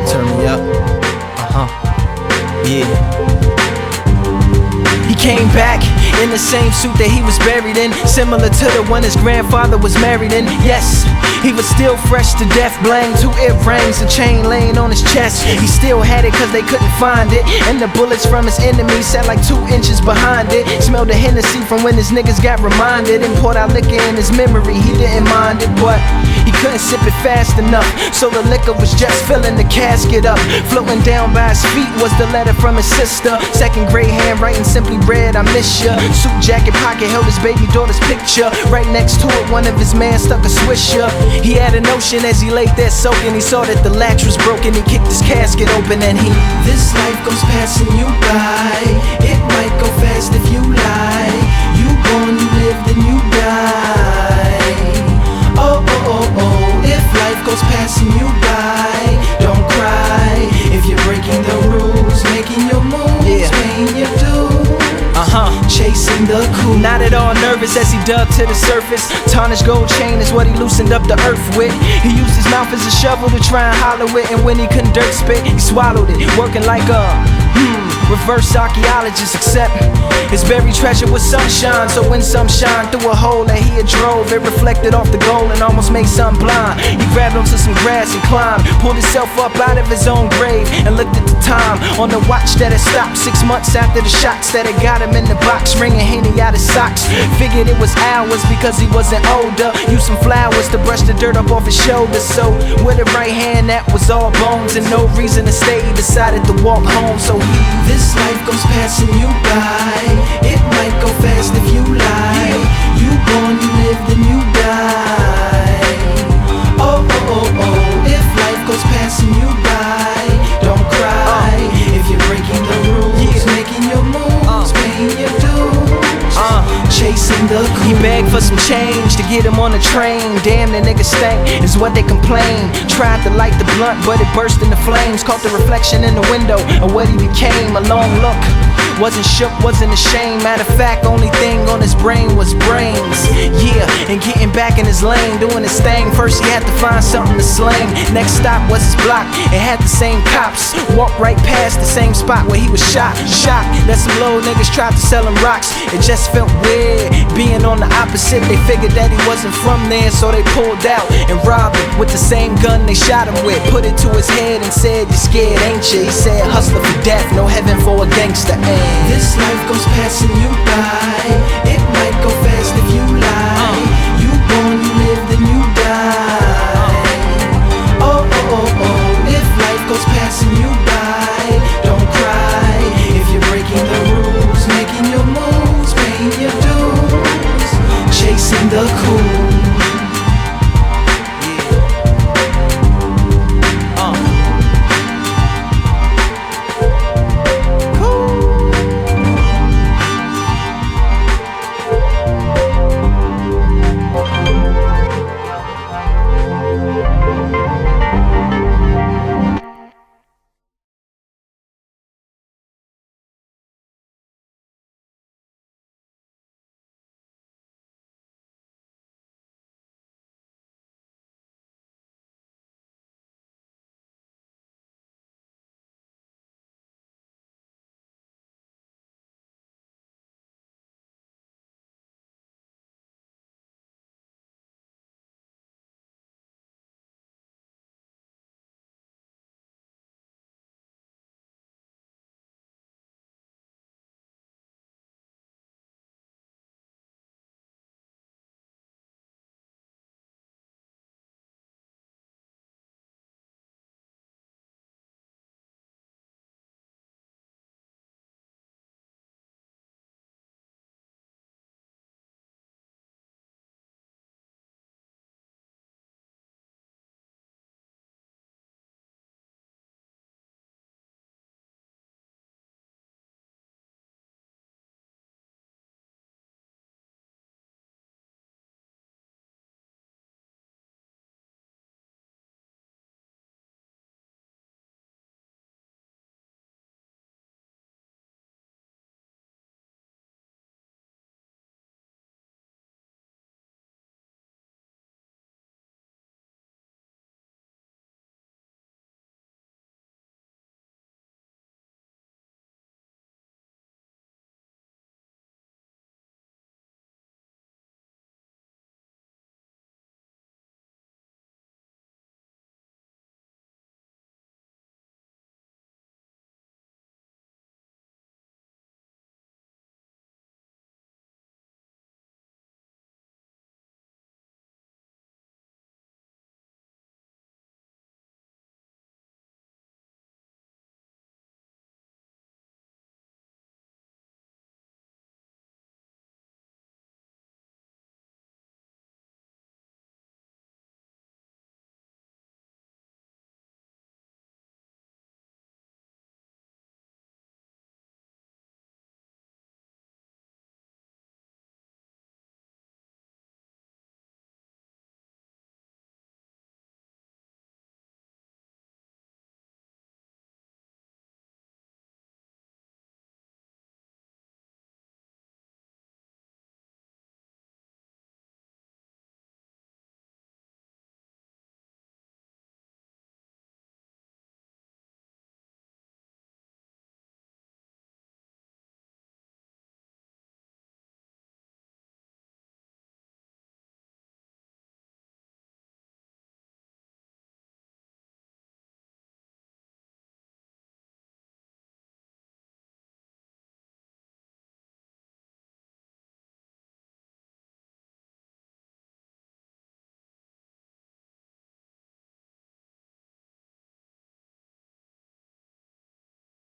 Turn me up. Yeah. He came back in the same suit that he was buried in, similar to the one his grandfather was married in. Yes, he was still fresh to death, blamed 2 earrings, a chain laying on his chest. He still had it cause they couldn't find it, and the bullets from his enemies sat like 2 inches behind it. Smelled the Hennessy from when his niggas got reminded, and poured out liquor in his memory. He didn't mind it, but he couldn't sip it fast enough, so the liquor was just filling the casket up. Floating down by his feet was the letter from his sister, 2nd grade handwriting, simply read, I miss ya. Suit jacket pocket held his baby daughter's picture. Right next to it, one of his men stuck a swisher. He had a notion as he laid there soaking. He saw that the latch was broken. He kicked his casket open and he, this life goes passing you by. It might go fast if you lie. You born, you live, then you die. Oh, oh, oh, oh. If life goes passing you by, don't cry. If you're breaking the rules, making your moves, paying your dues, chasing the cool. Not at all nervous as he dug to the surface. Tarnished gold chain is what he loosened up the earth with. He used his mouth as a shovel to try and hollow it, and when he couldn't dirt spit, he swallowed it, working like a reverse archaeologist, except his buried treasure was sunshine. So when some shine through a hole that he had drove, it reflected off the gold and almost made some blind. He grabbed onto some grass and climbed, pulled himself up out of his own grave, and looked at the time on the watch that had stopped 6 months after the shots that had got him in the box, wringing Henny out his socks. Figured it was hours because he wasn't older. Used some flowers to brush the dirt up off his shoulders. So with a right hand that was all bones and no reason to stay, he decided to walk home. So he, this life goes passing you by. It might go fast if you lie. You born, you live, then you die. Oh, oh, oh, oh. If life goes passing you by, don't cry. If you're breaking the rules, making your moves, paying your dues, chasing the cool. He begged for some change to get him on the train. Damn, the nigga stank, is what they complain. Tried to light the blunt, but it burst into flames. Caught the reflection in the window of what he became. A long look, wasn't shook, wasn't ashamed. Matter of fact, only thing on his brain was brains. Yeah, and getting back in his lane, doing his thing. First he had to find something to sling. Next stop was his block, it had the same cops. Walked right past the same spot where he was shot. Shocked that some low niggas tried to sell him rocks. It just felt weird being on the opposite. They figured that he wasn't from there, so they pulled out and robbed him with the same gun they shot him with. Put it to his head and said, "You scared, ain't you?" He said, "Hustler for death, no heaven for a gangster." This life goes passing you by. It might go fast if you lie.